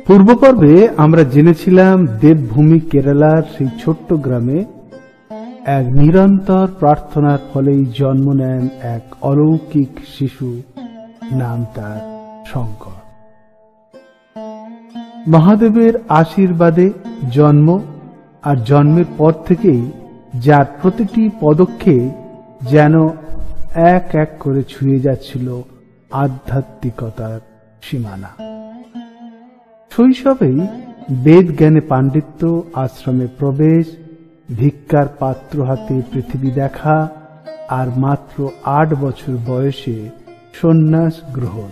পূর্ব পর্বে আমরা জেনেছিলাম দেবভূমি কেরালার সেই ছোট্ট গ্রামে এক নিরন্তর প্রার্থনার ফলেই জন্ম নেন এক অলৌকিক শিশু, নাম তার শঙ্কর। মহাদেবের আশীর্বাদে জন্ম, আর জন্মের পর থেকেই যার প্রতিটি পদক্ষেপ যেন এক এক করে ছুঁয়ে যাচ্ছিল আধ্যাত্মিকতার সীমানা। শৈশবেই বেদ জ্ঞানে পাণ্ডিত্য, আশ্রমে প্রবেশ, ভিক্ষার পাত্র হাতে পৃথিবী দেখা, আর মাত্র 8 বছর বয়সে সন্ন্যাস গ্রহণ।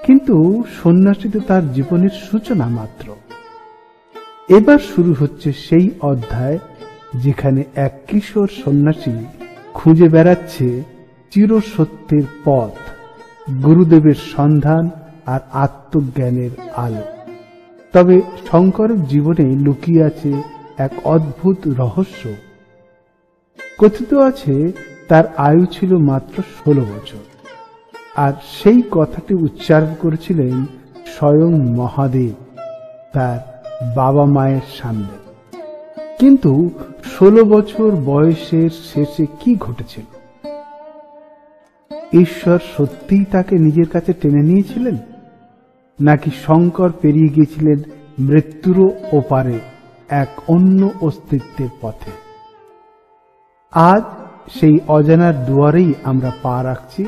কিন্তু সন্ন্যাসী তো তার জীবনের সূচনা মাত্র। এবার শুরু হচ্ছে সেই অধ্যায় যেখানে এক কিশোর সন্ন্যাসী খুঁজে বেড়াচ্ছে চিরসত্যের পথ, গুরুদেবের সন্ধান আর আত্মজ্ঞানের আলো। তবে শঙ্করের জীবনে লুকিয়ে আছে এক অদ্ভুত রহস্য। কথিত আছে তার আয়ু ছিল মাত্র 16 বছর, আর সেই কথাটি উচ্চারণ করেছিলেন স্বয়ং মহাদেব তার বাবা মায়ের সামনে। কিন্তু 16 বছর বয়সের শেষে কি ঘটেছিল? ঈশ্বর সত্যিই তাকে নিজের কাছে টেনে নিয়েছিলেন, নাকি শঙ্কর পেরিয়ে গিয়েছিলেন মৃত্যুরও ওপারে এক অন্য অস্তিত্বের পথে? আজ সেই অজানার দুয়ারেই আমরা পা রাখছি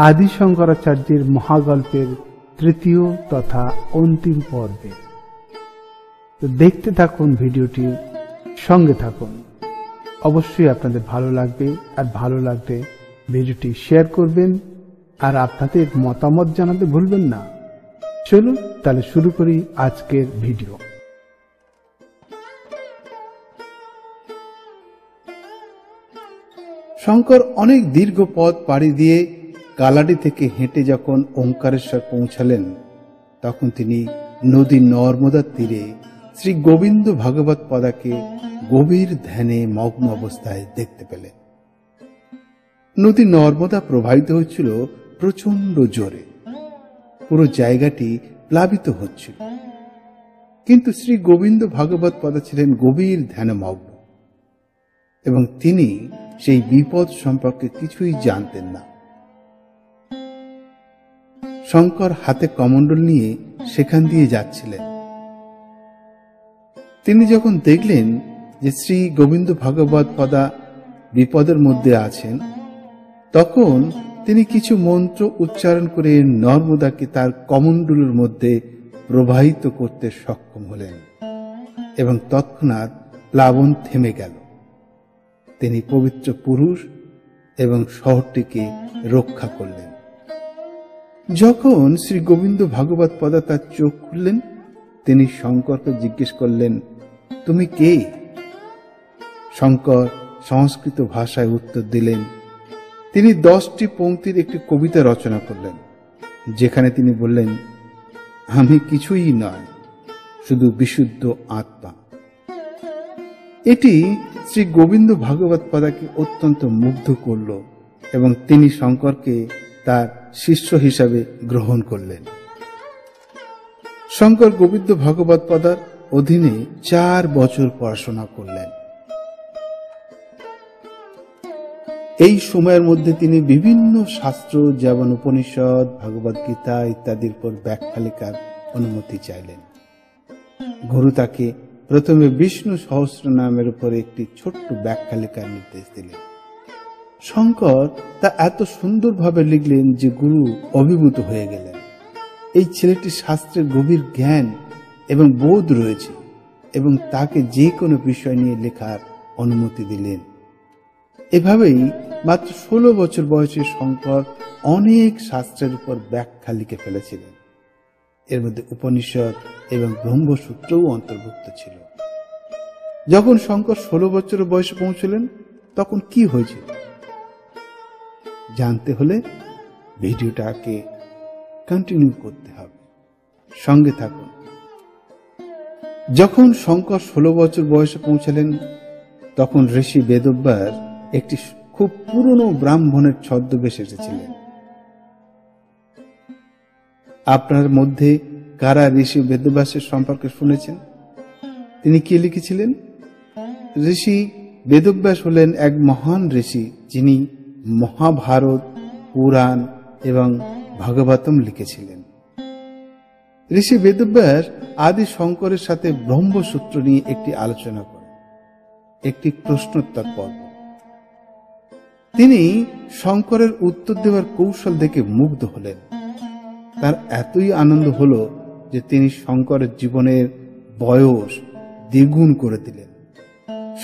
আদি শঙ্করাচার্যের মহাগল্পের তৃতীয় তথা অন্তিম পর্বে। তো দেখতে থাকুন ভিডিওটি, সঙ্গে থাকুন। অবশ্যই আপনাদের ভালো লাগবে, আর ভালো লাগলে ভিডিওটি শেয়ার করবেন, আর আপনাদের মতামত জানাতে ভুলবেন না। চলুন তাহলে শুরু করি আজকের ভিডিও। শঙ্কর অনেক দীর্ঘ পথ পাড়ি দিয়ে কালাডি থেকে হেঁটে যখন ওঙ্কারেশ্বর পৌঁছালেন, তখন তিনি নদী নর্মদার তীরে শ্রী গোবিন্দ ভাগবত পদাকে গভীর ধ্যানে মগ্ন অবস্থায় দেখতে পেলেন। নদী নর্মদা প্রবাহিত হচ্ছিল প্রচন্ড জোরে, পুরো জায়গাটি প্লাবিত হচ্ছিল। কিন্তু শ্রী গোবিন্দ ভাগবত পদা ছিলেন গভীর ধ্যানমগ্ন, এবং তিনি সেই বিপদ সম্পর্কে কিছুই জানতেন না। শঙ্কর হাতে কমণ্ডল নিয়ে সেখান দিয়ে যাচ্ছিলেন। তিনি যখন দেখলেন যে শ্রী গোবিন্দ ভাগবত পদা বিপদের মধ্যে আছেন, তখন তিনি কিছু মন্ত্র উচ্চারণ করে নর্মদাকে তার কমণ্ডলের মধ্যে প্রবাহিত করতে সক্ষম হলেন, এবং তৎক্ষণাৎ প্লাবন থেমে গেল। তিনি পবিত্র পুরুষ এবং শহরটিকে রক্ষা করলেন। যখন শ্রী গোবিন্দ ভাগবত পদা তার চোখ খুললেন, তিনি শঙ্করকে জিজ্ঞেস করলেন, তুমি কে? শঙ্কর সংস্কৃত ভাষায় উত্তর দিলেন। তিনি 10টি পংক্তির একটি কবিতা রচনা করলেন, যেখানে তিনি বললেন, আমি কিছুই নয়, শুধু বিশুদ্ধ আত্মা। এটি শ্রী গোবিন্দ ভাগবত পদাকে অত্যন্ত মুগ্ধ করল, এবং তিনি শঙ্করকে তার শিষ্য হিসাবে গ্রহণ করলেন। শঙ্কর গোবিন্দ ভাগবত পদার অধীনে 4 বছর পড়াশোনা করলেন। এই সময়ের মধ্যে তিনি বিভিন্ন শাস্ত্র, যেমন উপনিষদ, ভগবদ গীতা ইত্যাদির উপর ব্যাখ্যা লেখার অনুমতি চাইলেন। গুরু তাকে প্রথমে বিষ্ণু সহস্র নামের উপর একটি ছোট্ট ব্যাখ্যা লেখার নির্দেশ দিলেন। শঙ্কর তা এত সুন্দরভাবে লিখলেন যে গুরু অভিভূত হয়ে গেলেন। এই ছেলেটি শাস্ত্রের গভীর জ্ঞান এবং বোধ রয়েছে, এবং তাকে যে কোনো বিষয় নিয়ে লেখার অনুমতি দিলেন। এভাবেই মাত্র 16 বছর বয়সে শঙ্কর অনেক শাস্ত্রের উপর ব্যাখ্যা লিখে ফেলেছিলেন। এর মধ্যে উপনিষদ এবং ব্রহ্মসূত্রও অন্তর্ভুক্ত ছিল। যখন শঙ্কর 16 বছর বয়সে পৌঁছলেন, তখন কি হয়েছিল জানতে হলে ভিডিওটাকে কন্টিনিউ করতে হবে, সঙ্গে থাকুন। যখন শঙ্কর 16 বছর বয়সে পৌঁছলেন, তখন ঋষি বেদব্যাস একটি খুব পুরনো ব্রাহ্মণের ছদ্মবেশে এসেছিলেন। আপনার মধ্যে কারা ঋষি বেদব্যাসের সম্পর্কে শুনেছেন? তিনি কি লিখেছিলেন? ঋষি বেদব্যাস হলেন এক মহান ঋষি, যিনি মহাভারত, পুরাণ এবং ভাগবতম লিখেছিলেন। ঋষি বেদব্যাস আদি শঙ্করের সাথে ব্রহ্মসূত্র নিয়ে একটি আলোচনা করেন, একটি প্রশ্নোত্তর পর্ব। তিনি শঙ্করের উত্তর দেওয়ার কৌশল দেখে মুগ্ধ হলেন। তার এতই আনন্দ হলো যে তিনি শঙ্করের জীবনের বয়স দ্বিগুণ করে দিলেন।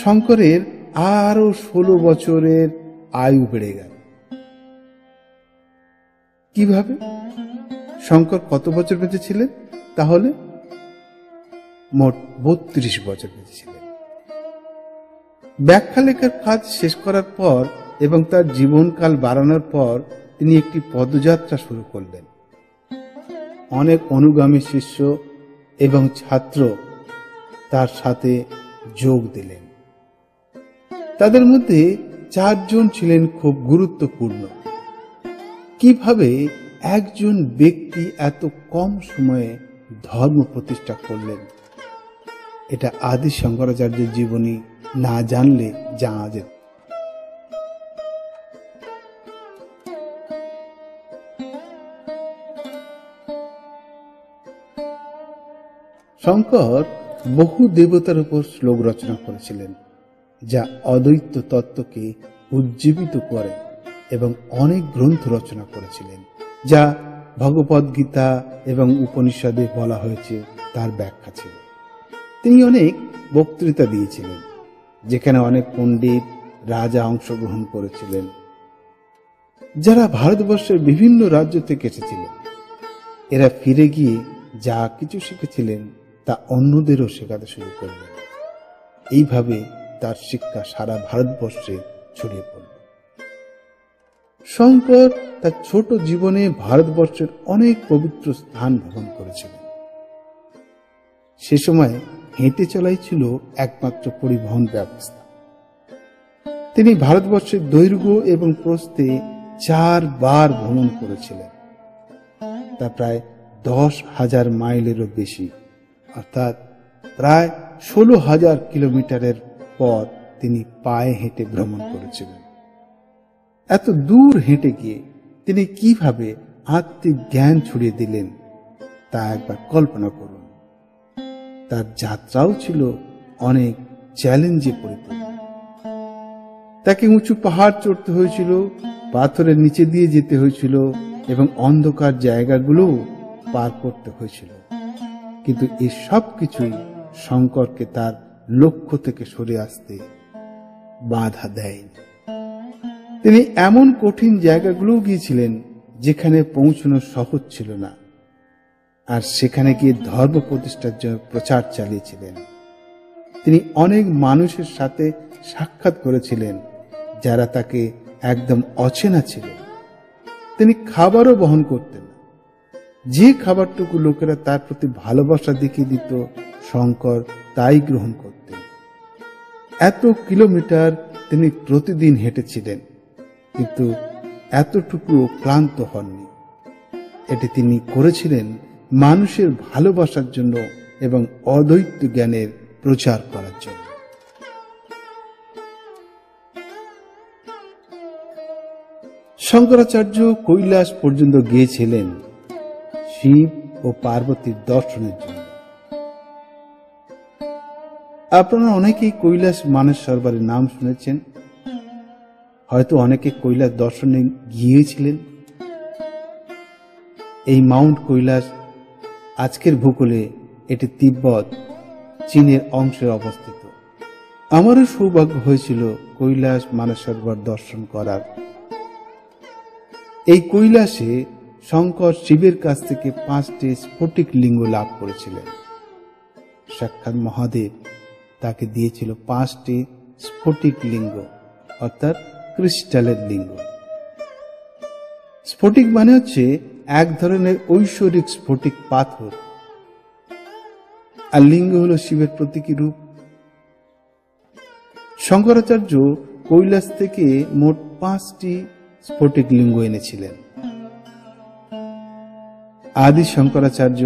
শঙ্করের আরো 16 বছরের আয়ু বেড়ে গেল। কিভাবে? শঙ্কর কত বছর বেঁচেছিলেন? তাহলে মোট 32 বছর বেঁচেছিলেন। ব্যাখ্যা লেখার কাজ শেষ করার পর এবং তার জীবনকাল বাড়ানোর পর তিনি একটি পদযাত্রা শুরু করলেন। অনেক অনুগামী শিষ্য এবং ছাত্র তার সাথে যোগ দিলেন। তাদের মধ্যে 4 জন ছিলেন খুব গুরুত্বপূর্ণ। কিভাবে একজন ব্যক্তি এত কম সময়ে ধর্ম প্রতিষ্ঠা করলেন, এটা আদি শঙ্করাচার্যের জীবনী না জানলে জানা যেত। শঙ্কর বহু দেবতার উপর শ্লোক রচনা করেছিলেন, যা অদ্বৈত তত্ত্বকে উজ্জীবিত করে, এবং অনেক গ্রন্থ রচনা করেছিলেন, যা ভগবদ গীতা এবং উপনিষদে বলা হয়েছে তার ব্যাখ্যা ছিল। তিনি অনেক বক্তৃতা দিয়েছিলেন, যেখানে অনেক পণ্ডিত রাজা অংশগ্রহণ করেছিলেন, যারা ভারতবর্ষের বিভিন্ন রাজ্য থেকে এসেছিলেন। এরা ফিরে গিয়ে যা কিছু শিখেছিলেন তা অন্যদেরও শেখাতে শুরু করলেন। এইভাবে তার শিক্ষা সারা ভারতবর্ষে ছড়িয়ে পড়ল। শঙ্কর তার ছোট জীবনে ভারতবর্ষের অনেক পবিত্র স্থান ভ্রমণ করেছিলেন। সে সময় হেঁটে চলাই ছিল একমাত্র পরিবহন ব্যবস্থা। তিনি ভারতবর্ষের দৈর্ঘ্য এবং প্রস্থে 4 বার ভ্রমণ করেছিলেন। তা প্রায় 10,000 মাইলেরও বেশি, অর্থাৎ প্রায় 16,000 কিলোমিটারের পথ তিনি পায়ে হেঁটে ভ্রমণ করেছিলেন। এত দূর হেঁটে গিয়ে তিনি কিভাবে আত্মিক জ্ঞান ছড়িয়ে দিলেন তা একবার কল্পনা করুন। তার যাত্রাও ছিল অনেক চ্যালেঞ্জে পরিপূর্ণ। তাকে উঁচু পাহাড় চড়তে হয়েছিল, পাথরের নিচে দিয়ে যেতে হয়েছিল এবং অন্ধকার জায়গাগুলো পার করতে হয়েছিল। কিন্তু এই সব কিছুই শঙ্করকে তার লক্ষ্য থেকে সরে আসতে বাধা দেয়নি। তিনি এমন কঠিন জায়গাগুলোও গিয়েছিলেন যেখানে পৌঁছানো সহজ ছিল না, আর সেখানে গিয়ে ধর্ম প্রতিষ্ঠার জন্য প্রচার চালিয়েছিলেন। তিনি অনেক মানুষের সাথে সাক্ষাৎ করেছিলেন যারা তাকে একদম অচেনা ছিল। তিনি খাবারও বহন করতেন না। যে খাবারটুকু লোকেরা তার প্রতি ভালোবাসা দেখিয়ে দিত, শঙ্কর তাই গ্রহণ করতেন। এত কিলোমিটার তিনি প্রতিদিন হেঁটেছিলেন, কিন্তু এতটুকু ক্লান্ত হননি। এটি তিনি করেছিলেন মানুষের ভালোবাসার জন্য এবং অদ্বৈত জ্ঞানের প্রচার করার জন্য। শঙ্করাচার্য কৈলাস পর্যন্ত গিয়েছিলেন শিব ও পার্বতীর দর্শনের জন্য। আপনারা অনেকেই কৈলাস মানসরোবরের নাম শুনেছেন, হয়তো অনেকে কৈলাস দর্শনে গিয়েছিলেন। এই মাউন্ট কৈলাস আজকের ভূগোলে এটি তিব্বত, চীনের অংশে অবস্থিত। আমারও সৌভাগ্য হয়েছিল কৈলাস মানসরোবর দর্শন করার। এই কৈলাসে শঙ্কর শিবের কাছ থেকে 5টি স্ফটিক লিঙ্গ লাভ করেছিলেন। সাক্ষাৎ মহাদেব তাকে দিয়েছিল 5টি স্ফটিক লিঙ্গ, অর্থাৎ ক্রিস্টালের লিঙ্গ। স্ফটিক মানে হচ্ছে এক ধরনের ঐশ্বরিক স্ফটিক পাথর, আর লিঙ্গ হল শিবের প্রতীকী রূপ। শঙ্করাচার্য কৈলাস থেকে মোট 5টি স্ফটিক লিঙ্গ এনেছিলেন। আদি শঙ্করাচার্য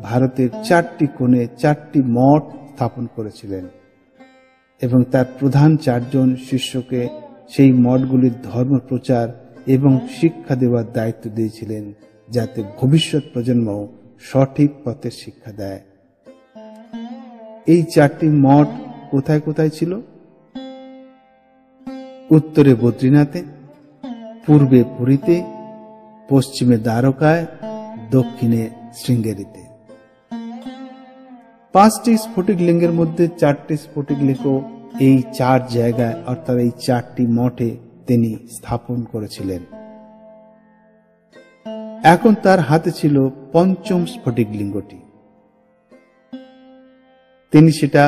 ভারতের 4টি কোণে 4টি মঠ স্থাপন করেছিলেন এবং তার প্রধান 4 জন শিষ্যকে সেই মঠগুলির ধর্ম প্রচার এবং শিক্ষা দেওয়ার দায়িত্ব দিয়েছিলেন, যাতে ভবিষ্যৎ প্রজন্ম সঠিক পথের শিক্ষা দেয়। এই 4টি মঠ কোথায় কোথায় ছিল? উত্তরে বদ্রীনাথে, পূর্বে পুরীতে, পশ্চিমে দ্বারকায়, দক্ষিণে শৃঙ্গেরিতে। 5টি স্ফটিক লিঙ্গের মধ্যে 4টি স্ফটিক লিঙ্গ এই 4 জায়গায় অর্থাৎ এই 4টি মঠে তিনি স্থাপন করেছিলেন। এখন তার হাতে ছিল 5ম স্ফটিক লিঙ্গটি। তিনি সেটা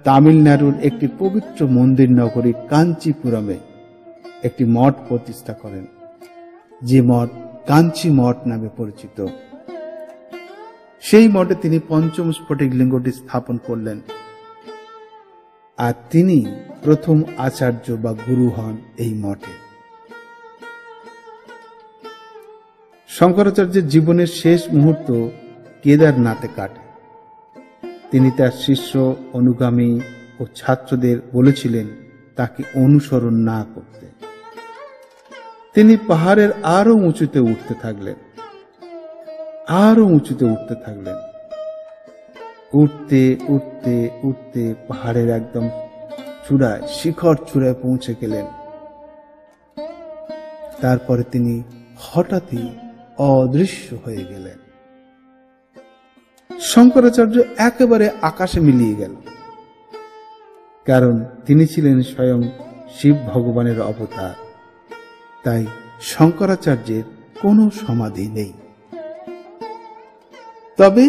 তামিলনাড়ুর একটি পবিত্র মন্দির নগরী কাঞ্চিপুরমে একটি মঠ প্রতিষ্ঠা করেন, যে মঠ কাঞ্চি মঠ নামে পরিচিত। সেই মঠে তিনি 5ম স্ফটিক লিঙ্গটি স্থাপন করলেন, আর তিনি প্রথম আচার্য বা গুরু হন এই মঠে। শঙ্করাচার্যের জীবনের শেষ মুহূর্ত কেদারনাথে কাটে। তিনি তার শিষ্য, অনুগামী ও ছাত্রদের বলেছিলেন তাকে অনুসরণ না করতে। তিনি পাহাড়ের আরো উঁচুতে উঠতে থাকলেন, আরো উঁচুতে উঠতে থাকলেন। উঠতে উঠতে উঠতে পাহাড়ের একদম চূড়ায়, শিখর চূড়ায় পৌঁছে গেলেন। তারপরে তিনি হঠাৎই অদৃশ্য হয়ে গেলেন। শঙ্করাচার্য একেবারে আকাশে মিলিয়ে গেল, কারণ তিনি ছিলেন স্বয়ং শিব ভগবানের অবতার। তাই শঙ্করাচার্যের কোনো সমাধি নেই। তবে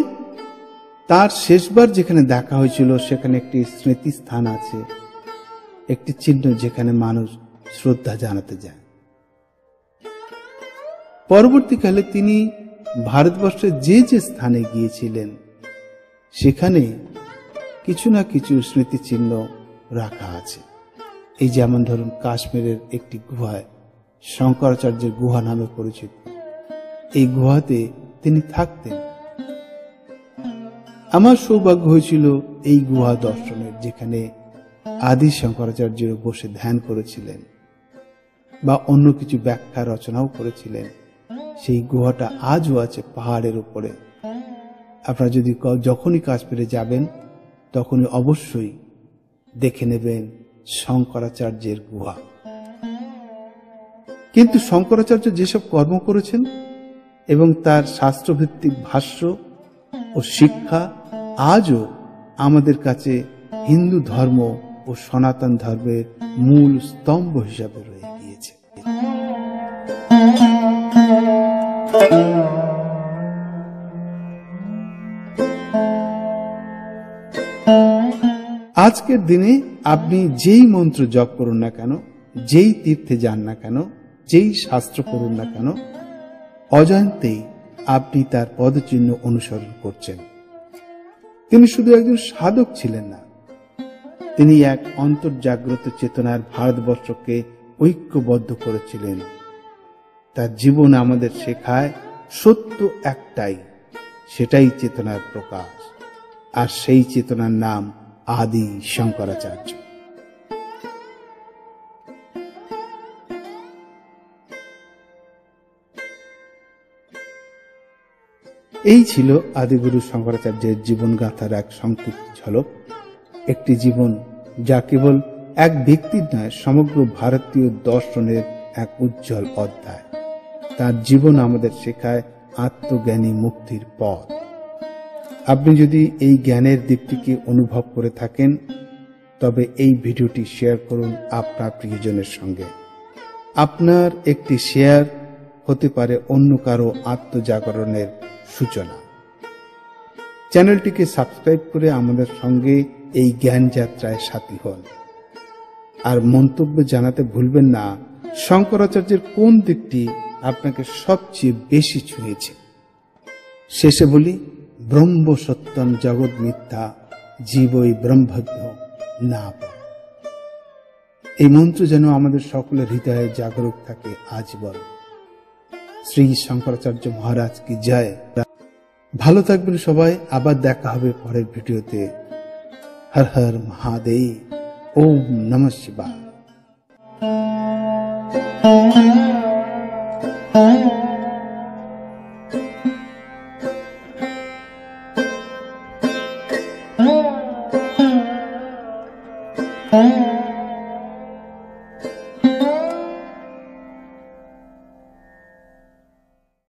তার শেষবার যেখানে দেখা হয়েছিল সেখানে একটি স্মৃতিস্থান আছে, একটি চিহ্ন যেখানে মানুষ শ্রদ্ধা জানাতে যায়। পরবর্তীকালে তিনি ভারতবর্ষের যে যে স্থানে গিয়েছিলেন সেখানে কিছু না কিছু স্মৃতিচিহ্ন রাখা আছে। এই যেমন ধরুন কাশ্মীরের একটি গুহায়, শঙ্করাচার্যের গুহা নামে পরিচিত, এই গুহাতে তিনি থাকতেন। আমার সৌভাগ্য হয়েছিল এই গুহা দর্শনের, যেখানে আদি শঙ্করাচার্য বসে ধ্যান করেছিলেন বা অন্য কিছু ব্যাখ্যা রচনাও করেছিলেন। সেই গুহাটা আজও আছে পাহাড়ের উপরে। আপনারা যদি যখনই কাশ্মীরে যাবেন তখনই অবশ্যই দেখে নেবেন শঙ্করাচার্যের গুহা। কিন্তু শঙ্করাচার্য যেসব কর্ম করেছেন এবং তার শাস্ত্রভিত্তিক ভাষ্য ও শিক্ষা আজও আমাদের কাছে হিন্দু ধর্ম ও সনাতন ধর্মের মূল স্তম্ভ হিসাবে রয়ে গিয়েছে। আজকের দিনে আপনি যেই মন্ত্র জপ করুন না কেন, যেই তীর্থে যান না কেন, যেই শাস্ত্র করুন না কেন, অজান্তেই আপনি তার পদচিহ্ন অনুসরণ করছেন। তিনি শুধু একজন সাধক ছিলেন না, তিনি এক অন্তর্জাগ্রত চেতনার ভারতবর্ষকে ঐক্যবদ্ধ করেছিলেন। তার জীবন আমাদের শেখায় সত্য একটাই, সেটাই চেতনার প্রকাশ, আর সেই চেতনার নাম আদি শঙ্করাচার্য। এই ছিল আদিগুরু শঙ্করাচার্যের জীবনগাথার এক সংক্ষিপ্ত ঝলক। একটি জীবন যা কেবল এক ব্যক্তির নয়, সমগ্র ভারতীয় দর্শনের এক উজ্জ্বল অধ্যায়। তার জীবন আমাদের শেখায় আত্মজ্ঞানী মুক্তির পথ। আপনি যদি এই জ্ঞানের দিকটিকে অনুভব করে থাকেন তবে এই ভিডিওটি শেয়ার করুন আপনার প্রিয়জনের সঙ্গে। আপনার একটি শেয়ার হতে পারে অন্য কারো আত্মজাগরণের সূচনা। চ্যানেলটিকে সাবস্ক্রাইব করে আমাদের সঙ্গে এই জ্ঞান যাত্রায় সাথী হন। আর মন্তব্য জানাতে ভুলবেন না শঙ্করাচার্যের কোন দিকটি আপনাকে সবচেয়ে বেশি ছুঁয়েছে। শেষে বলি, ব্রহ্ম সত্যম জগৎ মিথ্যা জীবই ব্রহ্মজ্ঞ না। এই মন্ত্র যেন আমাদের সকলের হৃদয়ে জাগরুক থাকে আজীবন। শ্রী শঙ্করাচার্য মহারাজ কি জয়। ভালো থাকবেন সবাই, আবার দেখা হবে পরের ভিডিওতে। হর হর মহাদেব, ওম নমঃ শিবায়। Oh